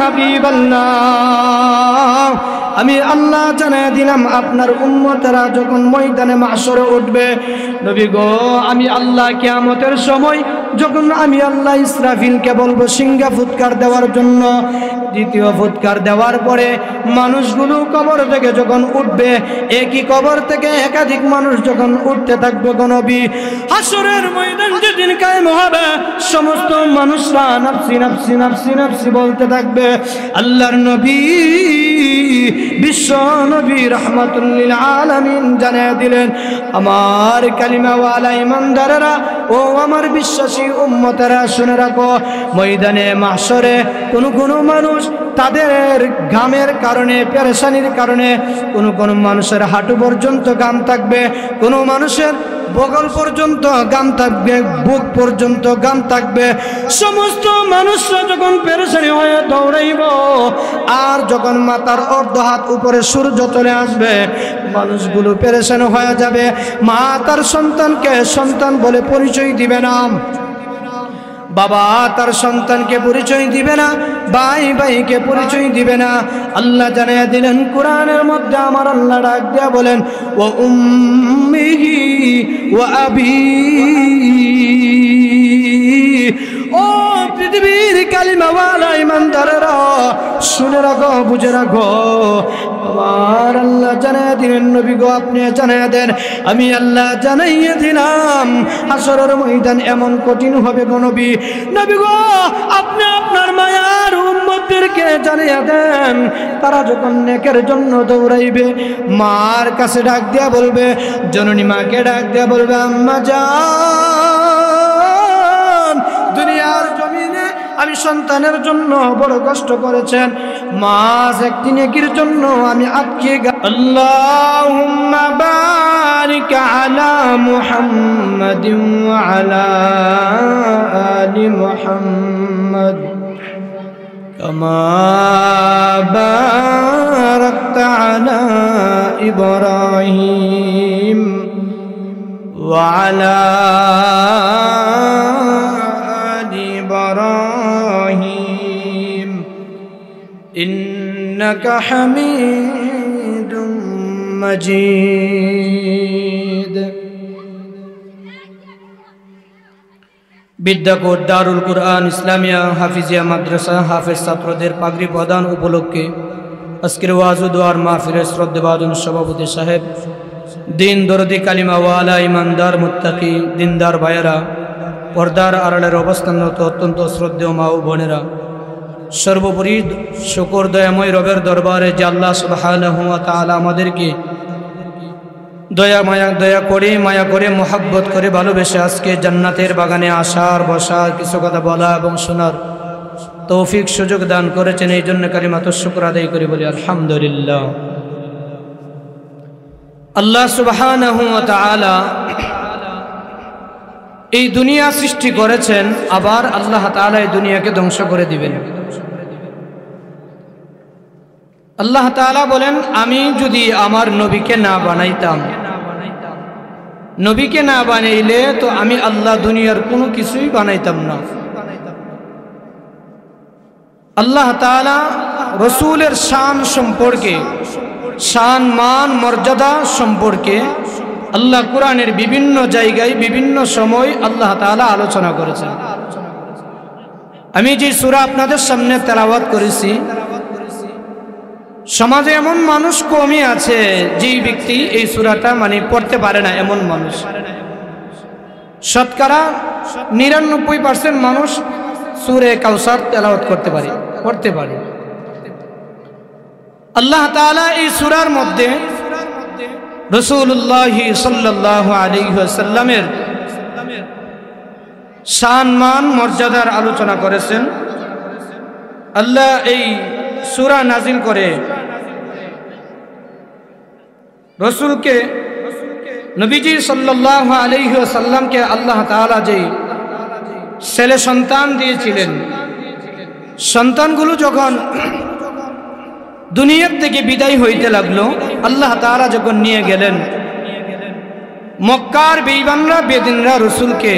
হাবিবাল্লাহ, আমি আল্লাহ জানিয়ে দিলাম আপনার উম্মতেরা যখন ময়দানে মাহশরে উঠবে, নবী গো আমি আল্লাহ কিয়ামতের সময় যখন আমি আল্লাহ ইসরাফিলকে বলবো সিংহা ফুৎকার দেওয়ার জন্য, দ্বিতীয় ফুৎকার দেওয়ার পরে মানুষগুলো কবর থেকে যখন উঠবে, একই কবর থেকে একাধিক মানুষ যখন উঠতে থাকবে গো নবী, হাসরের ময়দান যেদিন কায়েম হবে সমস্ত মানুষরা নাফসি নাফসি নাফসি নাফসি বলতে থাকবে। আল্লাহর নবী বিশ্ব নবী রাহমাতুল লিল আলামিন জানিয়ে দিলেন, আমার কালিমাওয়ালা ইমানদারেরা ও আমার বিশ্বাসী উম্মতেরা শুনে রাখো, ময়দানে মাহশরে কোনো মানুষ তাদের ঘামের কারণে পেরেশানির কারণে কোনো মানুষের হাঁটু পর্যন্ত ঘাম থাকবে, কোনো মানুষের বগল পর্যন্ত ঘাম থাকবে, বুক পর্যন্ত ঘাম থাকবে। সমস্ত মানুষরা যখন পেরেশানি হয়ে দৌড়াইব আর যখন মাথার অর্ধ হাত উপরে সূর্য চলে আসবে, মানুষগুলো পেরেশান হয়ে যাবে। মা তার সন্তানকে সন্তান বলে পরিচয় দিবে না, বাবা তার সন্তানকে পরিচয় দিবে না, ভাই ভাইকে পরিচয় দিবে না। আল্লাহ জানিয়ে দিলেন কোরআনের মধ্যে, আমার আল্লাহ ডাক দিয়া বলেন, ওয়া উম্মিহি ওয়া আবিহি। ও পৃথিবীর কালিমাওয়ালা ইমানদারেরা শুনে রাখো, বুঝে রাখো, আমার আল্লাহ জানিয়ে দিলেন, নবী গো আপনি জানিয়ে দেন, আমি আল্লাহ জানাইয়ে দিলাম হাসরের ময়দান এমন কঠিন হবে গো নবী। নবী গো আপনি আপনার মায়ার উম্মতদেরকে জানিয়ে দেন, তারা যখন নেকের জন্য দৌড়াইবে, মার কাছে ডাক দিয়া বলবে, জননী মাকে ডাক দিয়া বলবে, আম্মা জান দুনিয়ার জমিনে আমি সন্তানের জন্য বড় কষ্ট করেছেন, মাস একটি নেকির জন্য আমি আটকে আল্লাহুম্মা বারিক আলা মুহাম্মাদিন ওয়া আলা আলি মুহাম্মাদ কামা বারাকতা আলা ইব্রাহিম ওয়া আলা ইন্নাকা হামিদুম মাজিদ। বিদ্যাকোট দারুল কুরআন ইসলামিয়া হাফিজিয়া মাদ্রাসা হাফেজ ছাত্রদের পাগড়ি প্রদান উপলক্ষে আজকের ওয়াজ ও দোয়ার মাহফিলের শ্রদ্ধেভাজন সভাপতি সাহেব, দিন দরদি কালিমাওয়ালা ইমানদার মুত্তাকি দিনদার ভাইয়েরা, পর্দার আড়ালের অবস্থানরত অত্যন্ত শ্রদ্ধেয় মা ও বোনেরা, সর্বোপরি শুকর দয়াময় রবের দরবারে যে আল্লাহ সুবহানাহু ওয়া তাআলা আমাদেরকে দয়া করে মোহাব্বত করে ভালোবেসে আজকে জান্নাতের বাগানে আসার বসার কিছু কথা বলা এবং শোনার তৌফিক সুযোগ দান করেছেন, এই জন্য কালিমাত শুকর আদায় করে বলি আলহামদুলিল্লাহ। আল্লাহ সুবহানাহু ওয়া তাআলা এই দুনিয়া সৃষ্টি করেছেন, আবার আল্লাহ তাআলা এই দুনিয়াকে ধ্বংস করে দিবেন। আল্লাহ তাআলা বলেন, আমি যদি আমার নবীকে না বানাইতাম, নবীকে না বানাইলে তো আমি আল্লাহ দুনিয়ার কোনো কিছুই বানাইতাম না। আল্লাহ তাআলা রাসূলের শান সম্পর্কে, শান মান মর্যাদা সম্পর্কে আল্লাহ কোরআনের বিভিন্ন জায়গায় বিভিন্ন সময় আল্লাহ তাআলা আলোচনা করেছেন। আমি যে সূরা আপনাদের সামনে তেলাওয়াত করেছি, সমাজে এমন মানুষ কমই আছে যে ব্যক্তি এই সূরাটা পড়তে পারে না, এমন মানুষ শতকরা ৯৯% মানুষ সূরা কাউসার তেলাওয়াত পড়তে পারে। আল্লাহ তাআলা এই সূরার মধ্যে রাসূলুল্লাহ সাল্লাল্লাহু আলাইহি ওয়াসাল্লামের শান মান মর্যাদার আলোচনা করেছেন। আল্লাহ এই সূরা নাজিল করে রাসূলকে, নবীজি সাল্লাল্লাহু আলাইহি ওয়াসাল্লামকে আল্লাহ তাআলা যে ছেলে সন্তান দিয়েছিলেন, সন্তানগুলো যখন দুনিয়ার থেকে বিদায় হইতে লাগলো, আল্লাহ তাআলা যখন নিয়ে গেলেন, মক্কার বেঈমানরা বেদিনরা রাসূলকে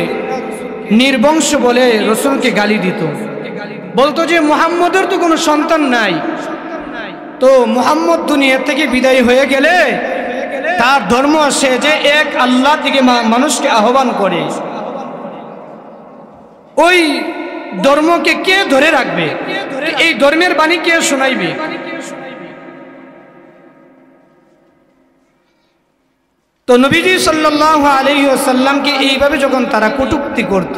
নির্বংশ বলে রাসূলকে গালি দিত। বলতো যে মুহাম্মদের তো কোনো সন্তান নাই, তো মুহাম্মদ দুনিয়া থেকে বিদায় হয়ে গেলে তার ধর্ম সে যে এক আল্লাহ থেকে মানুষকে আহ্বান করে, ওই ধর্মকে কে ধরে রাখবে? এই ধর্মের বাণী কে শোনাইবে? তো নবীজি সাল্লাল্লাহু আলাইহি ওয়াসাল্লামকে এইভাবে যখন তারা কটূক্তি করত,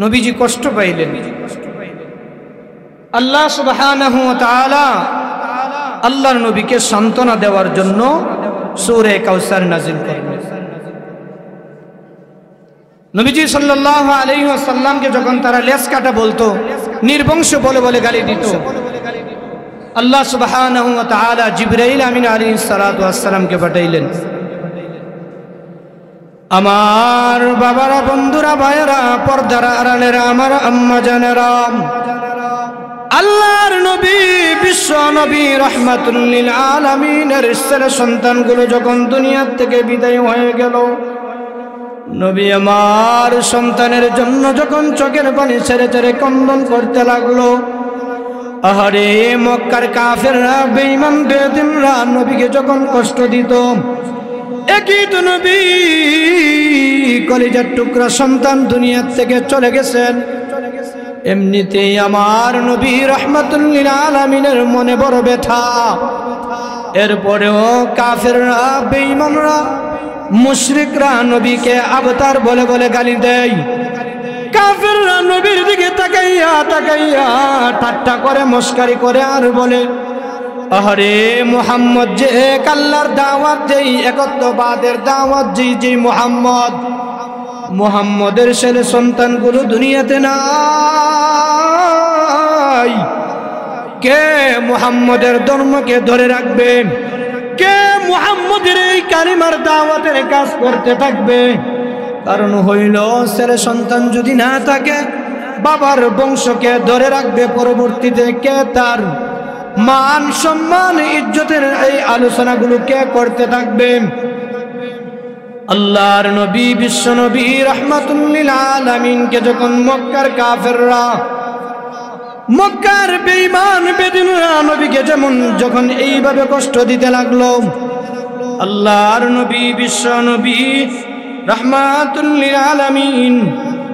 নবীজি কষ্ট পাইলেন। আল্লাহ সুবহানাহু ওয়া তাআলা আল্লাহর নবীকে সান্ত্বনা দেওয়ার জন্য সূরা কাউসার নাযিল করলেন। নবীজি সাল্লাল্লাহু আলাইহি ওয়াসাল্লামকে যখন তারা লেজ কাটা বলতো, নির্বংশ বলে বলে গালি দিত, আল্লাহ সুবহানাহু ওয়া তাআলা জিবরাইল আমিন আলাইহিস সালাতু ওয়াস সালামকে পাঠাইলেন। আমার বাবারা, বন্ধুরা, ভাইয়েরা, পর্দার আড়ালেরা, আমার আম্মা জানেরা, আল্লাহর নবী, বিশ্ব নবী, রাহমাতুল লিল আলামিনের ছেলে সন্তানগুলো যখন দুনিয়া থেকে বিদায় হয়ে গেল, নবী আমার সন্তানের জন্য যখন চোখের পানি ছেড়ে ছেড়ে ক্রন্দন করতে লাগলো, আহারে মক্কার কাফেররা, বেঈমান বেদিনরা নবীকে যখন কষ্ট দিত, একই তো নবী কলিজার টুকরা সন্তান দুনিয়া থেকে চলে গেছেন, এমনিতেই আমার নবী রাহমাতুল লিল আলামিনের মনে বড় ব্যথা। এরপরেও কাফেররা, বেঈমানরা, মুশরিকরা নবীকে আবতার বলে বলে গালি দেয়। কাফেররা নবীর দিকে তাকাইয়া তাকাইয়া ঠাট্টা করে, মস্কারি করে আর বলে, আরে মুহাম্মদ যে এক আল্লাহর দাওয়াত দেই, একত্ববাদের দাওয়াত দেই, যে মুহাম্মদের ছেলে সন্তানগুলো দুনিয়াতে নাই, কে মুহাম্মদের ধর্মকে ধরে রাখবে? কে মুহাম্মদের এই কালিমার দাওয়াতের কাজ করতে থাকবে? কারণ হইল, ছেলে সন্তান যদি না থাকে, বাবার বংশকে ধরে রাখবে, পরবর্তীতে কে তার মান সম্মান ইজ্জতের এই আলোচনাগুলো কে করতে থাকবে? আল্লাহর নবী, বিশ্ব নবী, রাহমাতুল লিল আলামিনকে যখন মক্কার কাফেররা, মক্কার বেঈমান বেদিনরা নবীকে যখন এইভাবে কষ্ট দিতে লাগলো, আল্লাহর নবী, বিশ্ব নবী, রাহমাতুল লিল আলামিন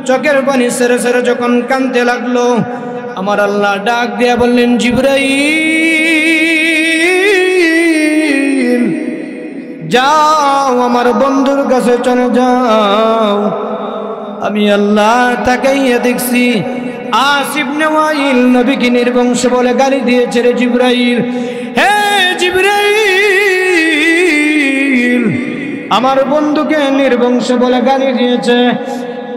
চোখের পানি ছেড়ে ছেড়ে যখন কাঁদতে লাগলো, আমার আল্লাহ ডাক দিয়া বললেন, জিবরাইল যাও, আমার বন্ধুর কাছে চলে যাও। আমি আল্লাহ তাকাইয়া দেখছি, আস ইবনে ওয়াইল নবীকে নির্বংশ বলে গালি দিয়েছে রে জিবরাইল। হে জিবরাইল, আমার বন্ধুকে নির্বংশ বলে গালি দিয়েছে।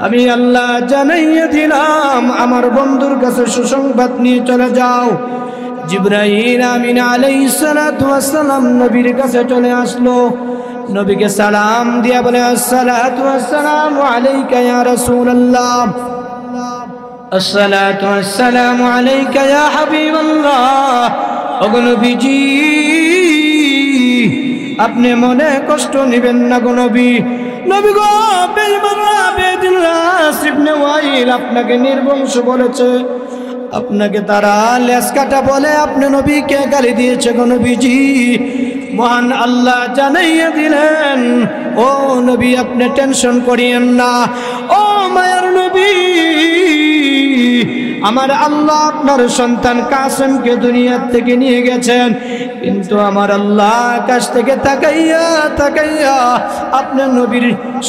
আমি আল্লাহ জানাইয়া দিলাম, আমার বন্ধুর কাছে সুসংবাদ নিয়ে চলে যাও। জিবরাইল আমিন আলাইহিস সালাতু ওয়াস সালাম নবীর কাছে চলে আসলো, নবীকে সালাম দিয়া বলে, আসসালাতু ওয়াসসালামু আলাইকা ইয়া রাসূলুল্লাহ, আসসালাতু ওয়াসসালামু আলাইকা ইয়া হাবিবাল্লাহ। ওগো নবীজি, আপনি মনে কষ্ট নেবেন না গো নবী। নবী গো, বেঈমানরা, বেদিনরা, ইবনে ওয়াইল আপনাকে নির্বংশ বলেছে, আপনাকে তারা লেজ কাটা বলে আপনি নবীকে গালি দিয়েছে গো নবীজি। মহান আল্লাহ জানাইয়া দিলেন, ও নবী, আপনি টেনশন করিয়েন না। ও মায়ার নবী, আমার আল্লাহ আপনার সন্তান কাসেমকে দুনিয়া থেকে নিয়ে গেছেন, কিন্তু আমার আল্লাহ আকাশ থেকে তাকাইয়া তাকাইয়া আপনার নবীর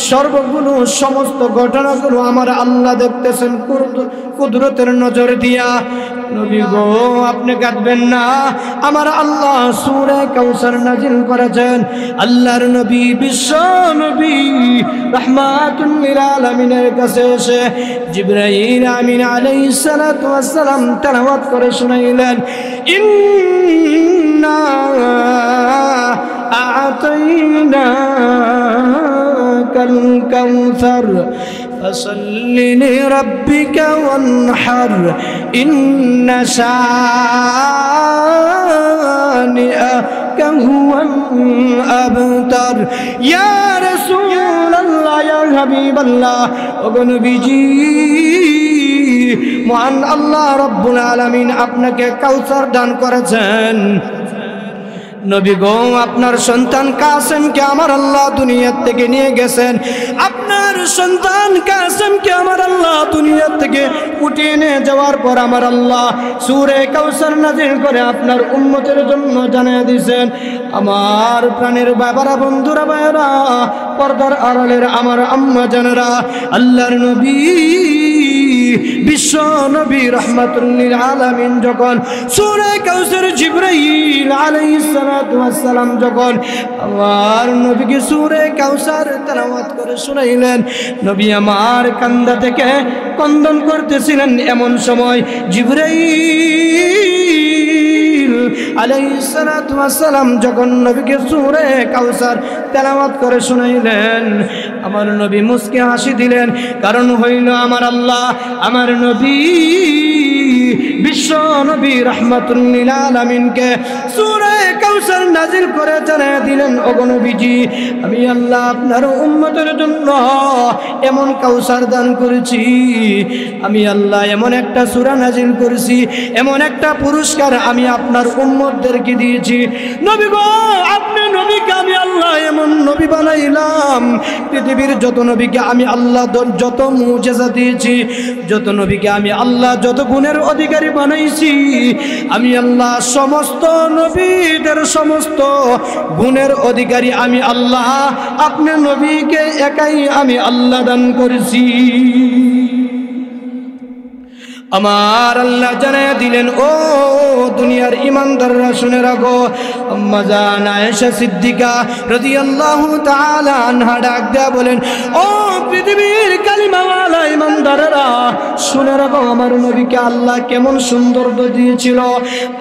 সর্বগুলো সমস্ত ঘটনাগুলো আমার আল্লাহ দেখতেছেন কুদরতের নজর দিয়া। নবী গো, আপনি কাঁদবেন না, আমার আল্লাহ সূরা কাউসার নাজিল করেছেন। আল্লাহর নবী, বিশ্ব নবী, রাহমাতুল লিল আলামিনের কাছে এসে জিবরাইল আমিন আলাইহিস সালাতু ওয়াস সালাম তেলাওয়াত করে শুনাইলেন, ইন্না আ'তাইনাকাল কাউসার ফাসাল্লি লিরাব্বিকা ওয়ানহার ইন্না শানিআকা হুয়াল আবতার। ইয়া রাসূলুল্লাহ, ইয়া হাবিবাল্লাহ, ওগো নবীজি, মহান আল্লাহ রব্বুল আলামিন আপনাকে কাউসার দান করেছেন। নবী গো, আপনার সন্তান কাসেমকে আমার আল্লাহ দুনিয়া থেকে নিয়ে গেছেন। আপনার সন্তান কাসেমকে আমার আল্লাহ দুনিয়া থেকে উঠিয়ে নিয়ে যাওয়ার পর আমার আল্লাহ সূরা কাউসার নাযিল করে আপনার উম্মতের জন্য জানিয়ে দিয়েছেন। আমার প্রাণের বাবারা, বন্ধুরা, ভাইরা, পর্দার আড়ালের আমার আম্মা জানেরা, আল্লাহর নবী বিশ্ব নবী রাহমাতুল লিল আলামিন যখন সূরা কাউসার জিবরাইল আলাইহিস সালাতু ওয়াস সালাম যখন আমার নবীকে সূরা কাউসার তেলাওয়াত করে শুনাইলেন, নবী আমার কান্দা থেকে কন্দন করতেছিলেন। এমন সময় জিবরাইল আলাইহিস সালাতু ওয়াস সালাম যখন নবীকে সূরা কাউসার তেলাওয়াত করে শুনাইলেন, আমার নবী মুস্কি হাসি দিলেন। কারণ হইল আমার আল্লাহ আমার নবী বিশ্ব নবী রাহমাতুল লিল আলামিনকে সূরা কাউসার নাযিল করে জানিয়ে দিলেন, ওগো নবীজি, আমি আল্লাহ আপনার উম্মতের জন্য এমন কাউসার দান করেছি, আমি আল্লাহ এমন একটা সূরা নাযিল করেছি, এমন একটা পুরস্কার আমি আপনার উম্মতদেরকে দিয়েছি। নবী গো, আপনি নবীকে আমি আল্লাহ এমন নবী বানাইলাম, পৃথিবীর যত নবীকে আমি আল্লাহ যত মুজিজা দিয়েছি, যত নবীকে আমি আল্লাহ যত গুণের অধিকারী বানাইছি, আমি আল্লাহ সমস্ত নবীদের সমস্ত গুণের অধিকারী আমি আল্লাহ আপনার নবীকে একাই আমি আল্লাহ দান করেছি। আমার আল্লাহ জানিয়ে দিলেন, ও দুনিয়ার ইমানদাররা শুনে রাখো, আম্মা জান আয়েশা সিদ্দিকা রাদিয়াল্লাহু তাআলা আনহা ডাক দেয়া বলেন, ও পৃথিবীর কালিমাওয়ালা ইমানদাররা শুনে রাখো, আমার নবীকে আল্লাহ কেমন সৌন্দর্য দিয়েছিল,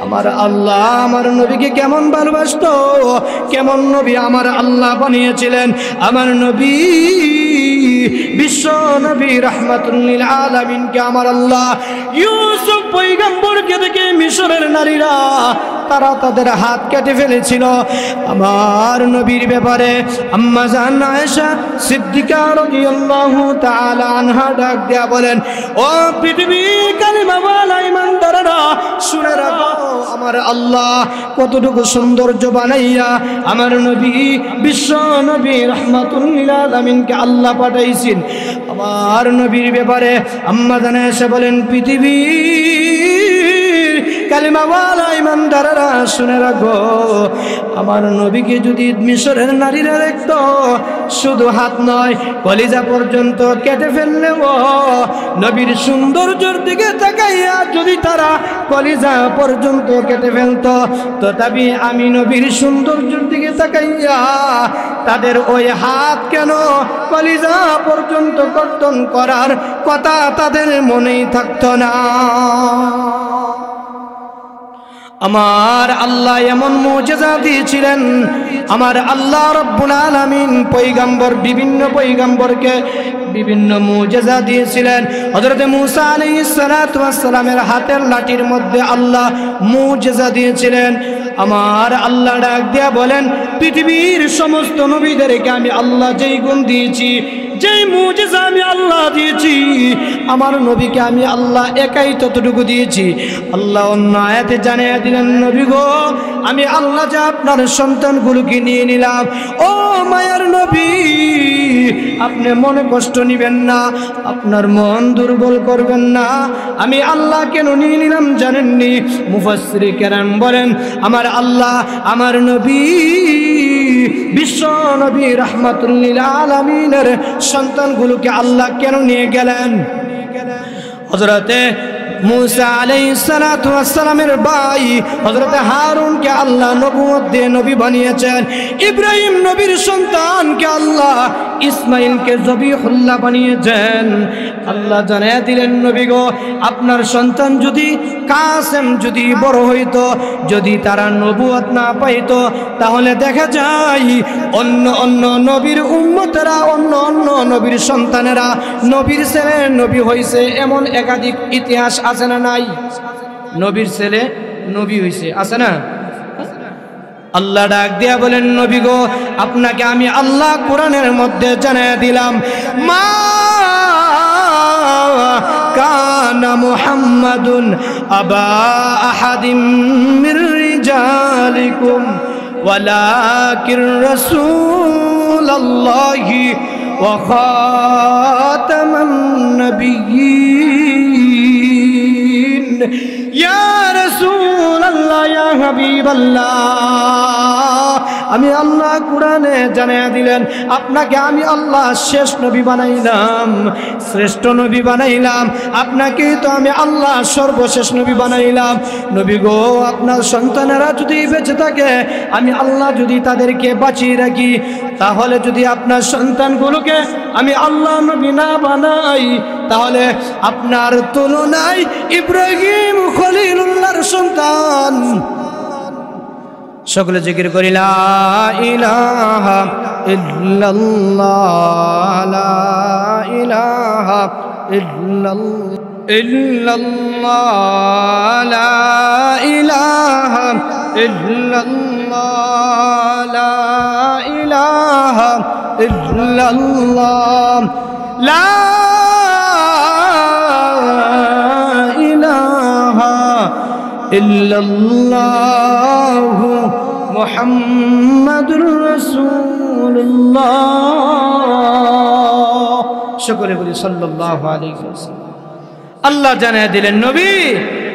আমার আল্লাহ আমার নবীকে কেমন ভালোবাসতো, কেমন নবী আমার আল্লাহ বানিয়েছিলেন। আমার নবী বিশ্ব নবী রাহমাতুল লিল আলামিনকে আমার আল্লাহ ইউসুফ পয়গম্বরকে দেখে মিশরের নারীরা তারা তাদের হাত কেটে ফেলেছিল। আমার নবীর ব্যাপারে আম্মা জান আয়েশা সিদ্দিকা রাদিয়াল্লাহু তাআলা আনহা ডাক দেয়া বলেন, ও পৃথিবীর কালিমাওয়ালা ইমানদাররা শুনে রাখো, আমার আল্লাহ কতটুকু সৌন্দর্য বানাইয়া আমার নবী বিশ্ব নবী রাহমাতুল লিল আলামিনকে আল্লাহ পাঠাইছেন। আমার নবীর ব্যাপারে আম্মা জান আয়েশা বলেন, পৃথিবীর কালিমাওয়ালা ইমানদাররা শুনে রাখো, আমার নবীকে যদি মিশরের নারীরা দেখত, শুধু হাত নয় কলিজা পর্যন্ত কেটে ফেললেও নবীর সৌন্দর্যের দিকে তাকাইয়া যদি তারা কলিজা পর্যন্ত কেটে ফেলত, তথাপি আমি নবীর সৌন্দর্যের দিকে তাকাইয়া তাদের ওই হাত কেন কলিজা পর্যন্ত কর্তন করার কথা তাদের মনেই থাকতো না। আমার আল্লাহ এমন মুজিজা দিয়েছিলেন, আমার আল্লাহ রব্বুল আলামিন বিভিন্ন পয়গম্বরকে বিভিন্ন মুজিজা দিয়েছিলেন। হযরত মূসা আলাইহিস সালাতু ওয়াস সালামের হাতের লাঠির মধ্যে আল্লাহ মুজিজা দিয়েছিলেন। আমার আল্লাহ ডাক দিয়া বলেন, পৃথিবীর সমস্ত নবীদেরকে আমি আল্লাহ যেই গুণ দিয়েছি, যেই মুজিজা আমি আল্লাহ দিয়েছি, আমার নবীকে আমি আল্লাহ একাই ততটুকু দিয়েছি। আল্লাহ অন্য আয়াতে জানিয়ে দিলেন, নবী গো, আমি আল্লাহ যে আপনার সন্তানগুলোকে নিয়ে নিলাম, ও মায়ার নবী, আপনি মনে কষ্ট নিবেন না, আপনার মন দুর্বল করবেন না। আমি আল্লাহ কেন নিয়ে নিলাম জানেননি? মুফাসসির কেরাম বলেন, আমার আল্লাহ আমার নবী বিশ্ব নবী রাহমাতুল লিল আলামিনের সন্তানগুলোকে আল্লাহ কেন নিয়ে গেলেন? হযরতে মূসা আলাইহিস সালাতু ওয়াস সালামের ভাই হযরতে হারুনকে আল্লাহ নবুয়ত দিয়ে নবী বানিয়েছেন। ইব্রাহিম নবীর সন্তানকে আল্লাহ ইসমাইলকে জবিহুল্লাহ বানিয়েছেন। আল্লাহ জানিয়ে দিলেন, নবী গো, আপনার সন্তান যদি কাসেম যদি বড় হইতো, যদি তারা নবুয়ত না পাইতো, তাহলে দেখা যায় অন্য অন্য নবীর উম্মতেরা, অন্য অন্য নবীর সন্তানেরা নবীর ছেলে নবী হইছে, এমন একাধিক ইতিহাস আছে না নাই? নবীর ছেলে নবী হইছে, আছে না? আল্লাহ ডাক দিয়া বলেন, নবী গো, আপনাকে আমি আল্লাহ কোরআনের মধ্যে জানিয়ে দিলাম, মা কান কানা মুহাম্মাদুন আবা আহাদিম মির রিজালিকুম ওয়ালাকিন রাসূলুল্লাহি ওয়া খাতামান নাবিয়্যিন ইয়া রাসূলুল্লাহ ইয়া হাবিবাল্লাহ আমি আল্লাহ কোরআনে জানিয়ে দিলেন আপনাকে আমি আল্লাহ শেষ নবী বানাইলাম, শ্রেষ্ঠ নবী বানাইলাম। আপনাকে তো আমি আল্লাহ সর্বশেষ নবী বানাইলাম। নবী গো, আপনার সন্তানেরা যদি বেঁচে থাকে, আমি আল্লাহ যদি তাদেরকে বাঁচিয়ে রাখি, তাহলে যদি আপনার সন্তানগুলোকে আমি আল্লাহ নবী না বানাই, তাহলে আপনার তুলনায় ইব্রাহিম খলিলুল্লাহর সন্তান। সকলে জিকির করি লা ইলাহা ইল্লাল্লাহ, লা ইলাহা ইল্লাল্লাহ, লা ইলাহা ইল্লাল্লাহ, লা ইলাহা ইল্লাল্লাহ, লা ইলাহা ইল্লাল্লাহ মুহাম্মাদুর রাসূলুল্লাহ। সকলে বলি সাল্লাল্লাহু আলাইহি ওয়াসাল্লাম। আল্লাহ জানিয়ে দিলেন, নবী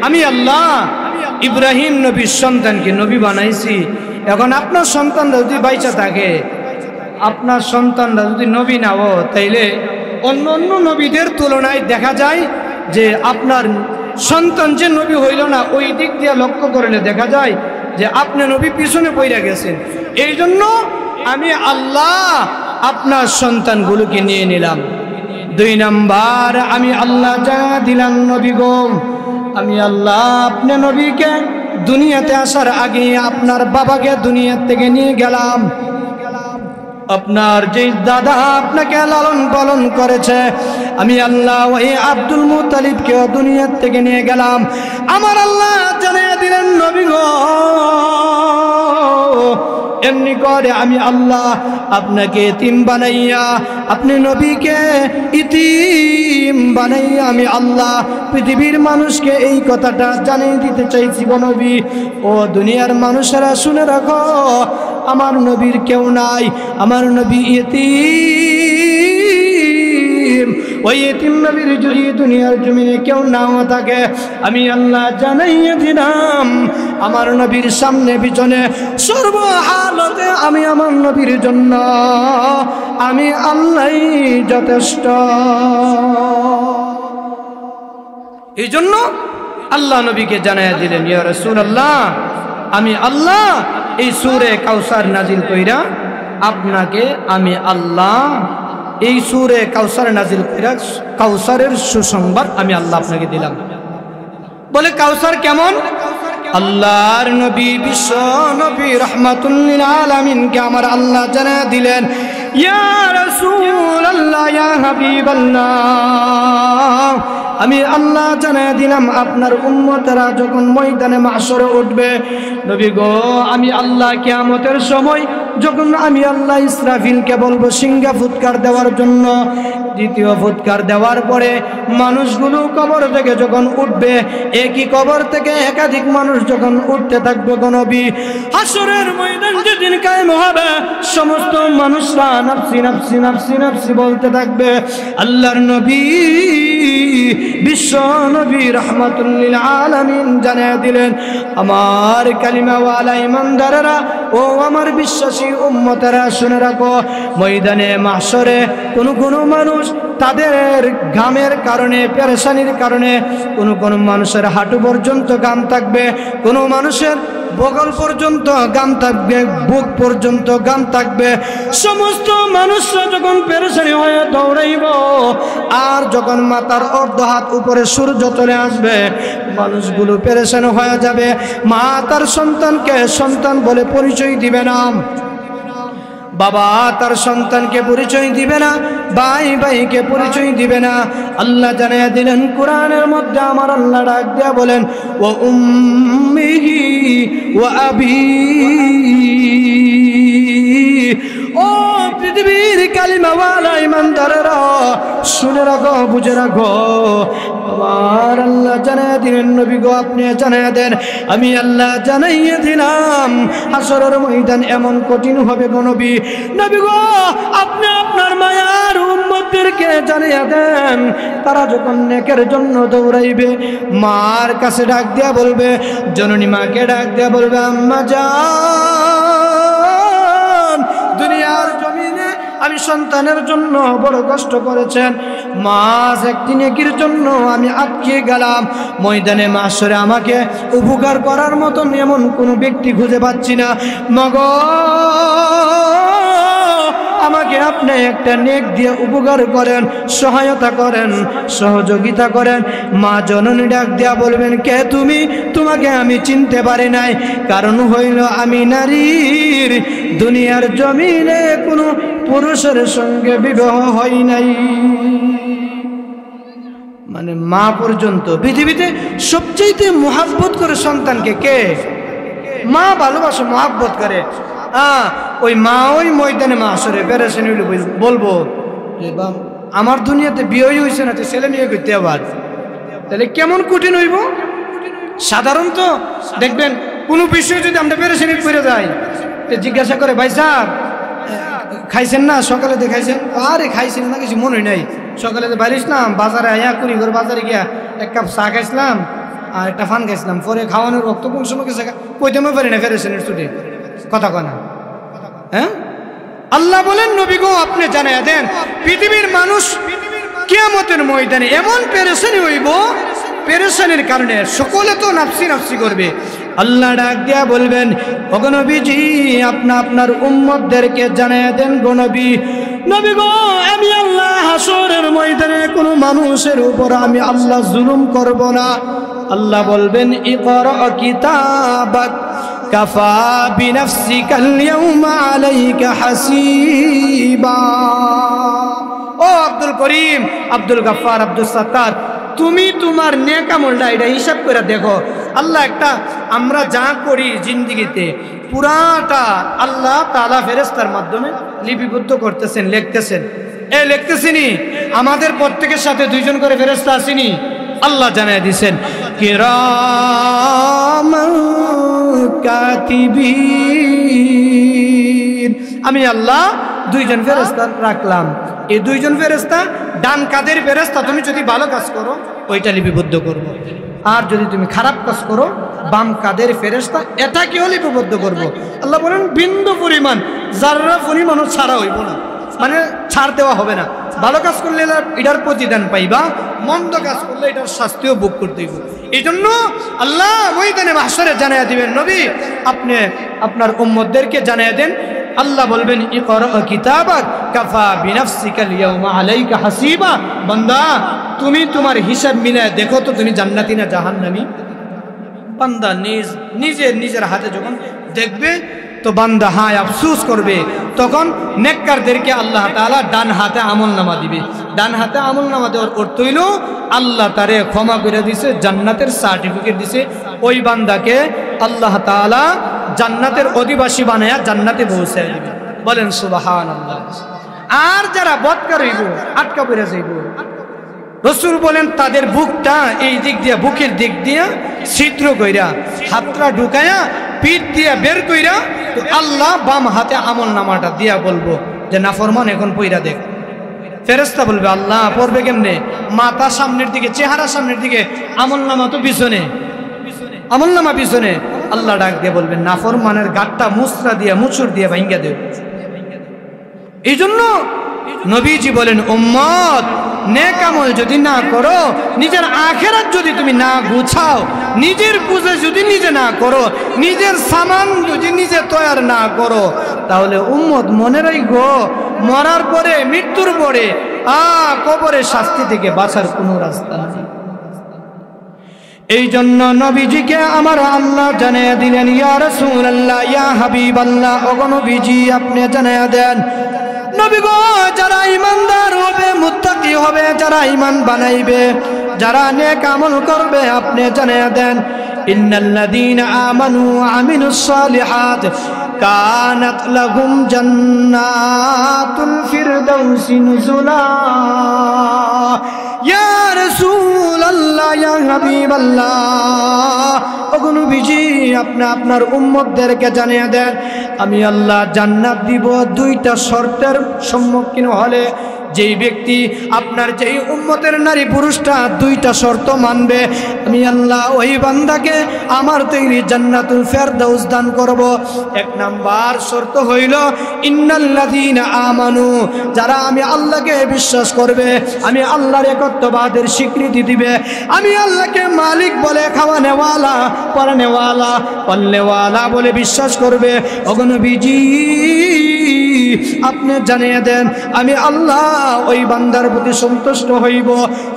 আমি আল্লাহ ইব্রাহিম নবীর সন্তানকে নবী বানাইছি। এখন আপনার সন্তানরা যদি বাইচা থাকে, আপনার সন্তানরা যদি নবী না হো, তাইলে অন্য অন্য নবীদের তুলনায় দেখা যায় যে আপনার সন্তান যে নবী হইল না, ওই দিক দিয়ে লক্ষ্য করলে দেখা যায় যে আপনি নবী পিছনে পড়ে গেছেন। এই জন্য আমি আল্লাহ আপনার সন্তানগুলোকে নিয়ে নিলাম। 2 নাম্বার, আমি আল্লাহ যা দিলাম নবী গো, আমি আল্লাহ আপনি নবীকে দুনিয়াতে আসার আগে আপনার বাবাকে দুনিয়া থেকে নিয়ে গেলাম। আপনার যে দাদা আপনাকে লালন পালন করেছে, আমি আল্লাহ ওই আব্দুল মুত্তালিবকে দুনিয়া থেকে নিয়ে গেলাম। আমার আল্লাহ জানিয়ে দিলেন, নবী গো এমনি করে আমি আল্লাহ আপনাকে ইতিম বানাইয়া, আপনি নবীকে ইতিম বানাইয়া আমি আল্লাহ পৃথিবীর মানুষকে এই কথাটা জানিয়ে দিতে চাইছি। গো নবী, ও দুনিয়ার মানুষেরা শুনে রাখো, আমার নবীর কেউ নাই, আমার নবী ইতিম। ওই ইতিম নবীর যদি দুনিয়ার জমিনে কেউ নাও থাকে, আমি আল্লাহ জানাইয়া দিলাম আমার নবীর সামনে পিছনে সর্বহালতে আমি আমার নবীর জন্য আমি আল্লাহই যথেষ্ট। এই জন্য আল্লাহ নবীকে জানাইয়া দিলেন, ইয়া রাসূলুল্লাহ আমি আল্লাহ এই সূরা কাউসার নাজিল কইরা আপনাকে আমি আল্লাহ এই সূরা কাউসার নাজিল কইরা কাউসারের সুসংবাদ আমি আল্লাহ আপনাকে দিলাম। বলে কাউসার কেমন? আল্লাহর নবী বিশ্ব নবী রাহমাতুল লিল আলামিনকে আমার আল্লাহ জানিয়ে দিলেন, ইয়া রাসূলুল্লাহ ইয়া হাবিবাল্লাহ আমি আল্লাহ জানিয়ে দিলাম আপনার উম্মতেরা যখন ময়দানে মাহশরে উঠবে, নবী গো আমি আল্লাহ কিয়ামতের সময় যখন আমি আল্লাহ ইসরাফিলকে বলবো সিংহা ফুৎকার দেওয়ার জন্য, দ্বিতীয় ফুৎকার দেওয়ার পরে মানুষগুলো কবর থেকে যখন উঠবে, একই কবর থেকে একাধিক মানুষ যখন উঠতে থাকবে, গো নবী হাসরের ময়দান যেদিন কায়েম হবে, সমস্ত মানুষরা নাফসি নাফসি নাফসি নাফসি বলতে থাকবে। আল্লাহর নবী বিশ্ব নবী রাহমাতুল লিল আলামিন জানিয়ে দিলেন, আমার কালিমাওয়ালা ইমানদারেরা ও আমার বিশ্বাসী উম্মতেরা শুনে রাখো, ময়দানে মাহশরে কোনো মানুষ তাদের ঘামের কারণে, পেরেশানির কারণে কোনো মানুষের হাঁটু পর্যন্ত ঘাম থাকবে, কোনো মানুষের বগল পর্যন্ত ঘাম থাকবে, বুক পর্যন্ত ঘাম থাকবে। সমস্ত মানুষরা যখন পেরেশানি হয়ে দৌড়াইব, আর যখন মাথার অর্ধ হাত উপরে সূর্য চলে আসবে, মানুষগুলো পেরেশান হয়ে যাবে। মা তার সন্তানকে সন্তান বলে পরিচয় দিবে না, বাবা তার সন্তানকে পরিচয় দিবে না, ভাই ভাইকে পরিচয় দিবে না। আল্লাহ জানিয়ে দিলেন কোরআনের মধ্যে, আমার আল্লাহ ডাক দিয়া বলেন, ওয়া উম্মিহি ওয়া আবিহি ও পৃথিবীর কালিমাওয়ালা ইমানদারেরা শুনে রাখো, বুঝে রাখো, আমার আল্লাহ জানাইয়া দিলেন নবী গো আপনি জানাইয়া দেন, আমি আল্লাহ জানাইয়া দিলাম হাসরের ময়দান এমন কঠিন হবে গো নবী। নবী গো আপনি আপনার মায়ার উম্মতদেরকে জানাইয়া দেন, তারা যখন নেকের জন্য দৌড়াইবে মার কাছে ডাক দিয়া বলবে, জননী মাকে ডাক দিয়া বলবে, আম্মা জান দুনিয়ার জমিনে আমি সন্তানের জন্য বড় কষ্ট করেছেন, মাস একটি নেকির জন্য আমি আটকে গেলাম, ময়দানে মাশরে আমাকে উপকার করার মতন এমন কোনো ব্যক্তি খুঁজে পাচ্ছি না, মগো আমাকে আপনি একটা নেক দিয়ে উপকার করেন, সহায়তা করেন, সহযোগিতা করেন। মা জননী ডাক দিয়া বলবেন, কে তুমি? তোমাকে আমি চিনতে পারি নাই, কারণ হইল আমি নারীর দুনিয়ার জমিনে কোনো পুরুষের সঙ্গে বিবাহ হয় নাই। মানে মা পর্যন্ত পৃথিবীতে সবচেয়ে মোহাব্বত করে সন্তানকে কে? মা ভালোবাসে, মোহাব্বত করে। ওই মা ওই ময়দানে মাশরে পেরেছেন বলবো যে আমার দুনিয়াতে বিয়ে হয়েছে না, ছেলে নিয়ে করতে আবার, তাহলে কেমন কঠিন হইব। সাধারণত দেখবেন কোনো বিষয় যদি আমরা পেরেছেন করে যাই, জিজ্ঞাসা করে, ভাই স্যার খাইছেন না? সকালে দেখাইছেন? আরে খাইছেন না, কিছু মনে নাই, সকালে বাইরেছিলাম বাজারে, আয়া কুড়ি ঘর বাজারে গিয়া এক কাপ চা খাইছিলাম আর একটা ফান খাইছিলাম, পরে খাওয়ানোর রক্ত কোন সময় গেছে কইতে পারি না ফেরেছেনের ছুটে কথা কনা। হ্যাঁ, আল্লাহ বলেন নবী গো আপনি জানাইয়া দেন, পৃথিবীর মানুষ কিয়ামতের ময়দানে এমন পেরেশানি হইব, পেরেশানির কারণে সকলে তো নাফসি নাফসি করবে। আল্লাহ ডাক দিয়া বলবেন, ওগো নবীজি আপনি আপনার উম্মতদেরকে জানাইয়া দেন গো নবী, নবী গো আমি আল্লাহ হাসরের ময়দানে কোনো মানুষের উপর আমি আল্লাহ জুলুম করব না। আল্লাহ বলবেন, ইকরা কিতাবাক কাফা বিনাফসিকাল ইয়াউমা আলাইকা হাসিবা। ও আব্দুল করিম, আব্দুল গফফার, আব্দুল সাত্তার, তুমি তোমার নেক আমলটা এটা হিসাব করে দেখো। আল্লাহ একটা আমরা যা করি জিন্দিগিতে পুরাটা আল্লাহ তাআলা ফেরেশতার মাধ্যমে লিপিবদ্ধ করতেছেন, লিখতেছেন। এই লিখতেছিনি আমাদের প্রত্যেকের সাথে দুইজন করে ফেরেশতা আসেনি, আল্লাহ জানায় দিয়েছেন কিরামান কাতিবিন। আমি আল্লাহ দুইজন ফেরেশতা রাখলাম, এই দুইজন ফেরেশতা ডান কাদের ফেরেশতা, তুমি যদি ভালো কাজ করো ওইটা লিপিবদ্ধ করব, আর যদি তুমি খারাপ কাজ করো বাম কাদের ফেরেশতা এটাকেও লিপিবদ্ধ করব। আল্লাহ বলেন বিন্দু পরিমাণ জাররা পরিমাণও ছাড়া হইব না, মানে ছাড় দেওয়া হবে না। ভালো কাজ করলে এটার প্রতিদান পাইবা, মন্দ কাজ করলে এটার শাস্তিও ভোগ করতে হইব। এই জন্য আল্লাহ ময়দানে মাহশরে জানাইয়া দিবেন, নবী আপনি আপনার উম্মতদেরকে জানাইয়া দেন। আল্লাহ বলবেন, ইকরা কিতাবাক কাফা বিনাফসিকাল ইয়াউমা আলাইকা হাসিবা। বান্দা তুমি তোমার হিসাব মিলায় দেখো তো তুমি জান্নাতি না জাহান্নামী। বান্দা নিজের হাতে যখন দেখবে তো বান্দা হায় আফসোস করবে। তখন নেককারদেরকে আল্লাহ তাআলা ডান হাতে আমলনামা দিবে। ডান হাতে আমলনামা দেওয়ার অর্থ হইল আল্লাহ তারে ক্ষমা করে দিছে, জান্নাতের সার্টিফিকেট দিছে। ওই বান্দাকে আল্লাহ তাআলা জান্নাতের অধিবাসী বানায়া জান্নাতে পৌঁছায় দিবে। বলেন সুবহানাল্লাহ। আর যারা বদকার হইব আটকা পড়ে যাইব, রাসূল বলেন তাদের বুকটা এই দিক দিয়া, বুকের দিক দিয়া ছিদ্র কইরা হাতটা ঢুকায়া পিঠ দিয়া বের কইরা আল্লাহ বাম হাতে আমলনামাটা দিয়া বলবো যে নাফরমান এখন পইরা দেখ। ফেরেশতা বলবে আল্লাহ পড়বে কেমনে? মাথা সামনের দিকে, চেহারা সামনের দিকে, আমলনামা তো পিছনে, আমলনামা পিছনে। আল্লাহ ডাক দিয়ে বলবেন নাফরমানের গাটটা মুসরা দিয়া মুচুর দিয়া ভাঙ্গা দেব। এই জন্য নবীজি বলেন উম্মত নেক আমল যদি না করো, নিজের আখিরাত যদি তুমি না গুছাও, নিজের পুজো যদি নিজে না করো, নিজের সামান যদি নিজে তৈরি না করো, তাহলে উম্মত মনে রাখো মরার পরে, মৃত্যুর পরে কবরের শাস্তি থেকে বাঁচার কোনো রাস্তা নেই। এই জন্য নবীজিকে আমার আল্লাহ জানিয়ে দিলেন, ইয়া রাসূলুল্লাহ, ইয়া হাবিবাল্লাহ, ওগো নবীজি আপনি জানিয়ে দেন, নবী গো যারা ঈমানদার হবে, মুত্তাকি হবে, যারা ঈমান বানাইবে, যারা নেক আমল করবে, আপনি জানিয়ে দেন ইন্নাল্লাযীনা আমানু ওয়া আমিলুস সালিহাত কানাত লাহুম জান্নাতুল ফিরদাউসি নুজুলা। ইয়া রাসূলুল্লাহ, ইয়া হাবিবাল্লাহ, ওগো নবীজি আপনি আপনার উম্মতদেরকে জানিয়ে দেন আমি আল্লাহ জান্নাত দিব দুইটা শর্তের সম্মুখীন হলে। যেই ব্যক্তি আপনার যেই উম্মতের নারী পুরুষটা দুইটা শর্ত মানবে, আমি আল্লাহ ওই বান্দাকে আমার তৈরি জান্নাতুল ফেরদাউস দান করব। এক নাম্বার শর্ত হইল ইন্নাল্লাযীনা আমানু, যারা আমি আল্লাহকে বিশ্বাস করবে, আমি আল্লাহর একত্ববাদের স্বীকৃতি দিবে, আমি আল্লাহকে মালিক বলে খাওয়ানেওয়ালা পরানেওয়ালা পালনেওয়ালা বলে বিশ্বাস করবে। ওগো নবীজি আপনি জানিয়ে দেন আমি আল্লাহ ওই বান্দার প্রতি সন্তুষ্ট হইব।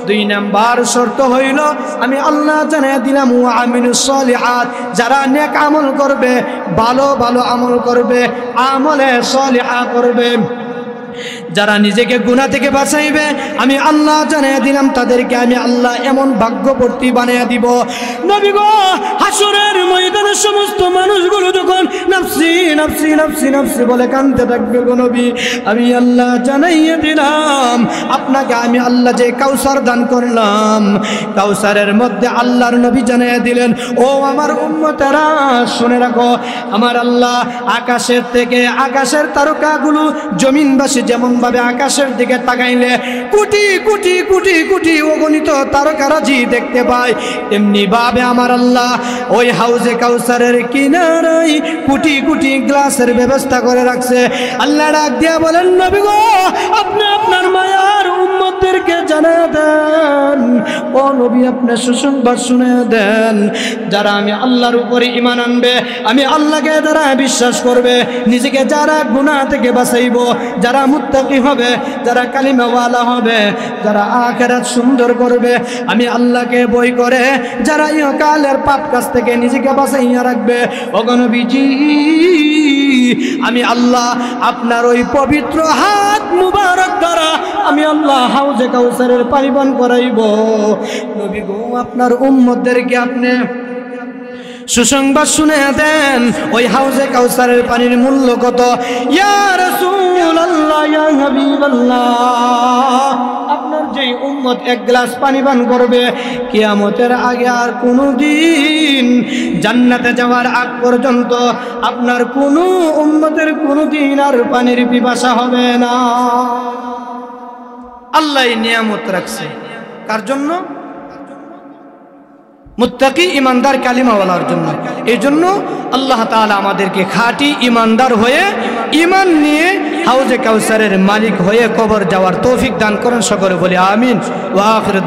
দুই নাম্বার শর্ত হইল আমি আল্লাহ জানিয়ে দিলাম ওয়া আমিলুস সলিহাত, যারা নেক আমল করবে, ভালো ভালো আমল করবে, আমলে সলিহা করবে, যারা নিজেকে গুনাহ থেকে বাঁচাইবে, আমি আল্লাহ জানিয়ে দিলাম তাদেরকে আমি আল্লাহ এমন ভাগ্যবর্তী বানিয়ে দিব। নবী গো হাসরের ময়দানে সমস্ত মানুষগুলো যখন নাফসি নাফসি নাফসি নাফসি বলে কাঁদতে থাকবে গো নবী, আমি আল্লাহ জানাইয়ে দিলাম আপনাকে আমি আল্লাহ যে কাউসার দান করলাম, কাউসারের মধ্যে আল্লাহর নবী জানিয়ে দিলেন ও আমার উম্মতেরা শুনে রাখো, আমার আল্লাহ আকাশের থেকে আকাশের তারকাগুলো জমিনবাসী যেমন ভাবে আকাশের দিকে তাকাইলে কোটি কোটি কোটি কোটি অগণিত তারকারাজি দেখতে পায়, তেমনি ভাবে আমার আল্লাহ ওই হাউজে কাউসারের কিনারায় কোটি কোটি গ্লাসের ব্যবস্থা করে রাখছে। আল্লাহ ডাক দিয়া বলেন নবী গো আপনি আপনার মায়ার উম্মতদেরকে জানিয়ে দেন, ও নবী আপনি সুসংবাদ শুনে দেন, যারা আমি আল্লাহর উপরে ঈমান আনবে, আমি আল্লাহকে যারা বিশ্বাস করবে, নিজেকে যারা গুনাহ থেকে বাঁচাইব, যারা মুত্তাকি হবে, যারা কালিমাওয়ালা হবে, যারা আখিরাত সুন্দর করবে, আমি আল্লাহকে ভয় করে যারা ইহকালের পাপ কাজ থেকে নিজেকে বাঁচাইয়া রাখবে, ওগো নবীজি আমি আল্লাহ আপনার ওই পবিত্র হাত মুবারক দ্বারা আমি আল্লাহ হাউজে কাউসারের পানি পান করাইব। নবী গো আপনার উম্মতদেরকে আপনি সুসংবাদ শুনে দেন ওই হাউজে কাউসারের পানির মূল্য কত। ইয়া রাসূলুল্লাহ, ইয়া হাবিবাল্লাহ, আপনার যেই উম্মত এক গ্লাস পানি পান করবে কিয়ামতের আগে আর কোনো দিন জান্নাতে যাওয়ার আগ পর্যন্ত আপনার কোনো উম্মতের কোনো দিন আর পানির পিপাসা হবে না। আল্লাহ এই নিয়ামত রাখছে কার জন্য? মুত্তাকি ইমানদার কালিমাওয়ালার জন্য। এই জন্য আল্লাহ তাআলা আমাদেরকে খাঁটি ইমানদার হয়ে ইমান নিয়ে হাউজে কাউসারের মালিক হয়ে কবর যাওয়ার তৌফিক দান করেন। সকলে বলি আমিন। ওয়া আখির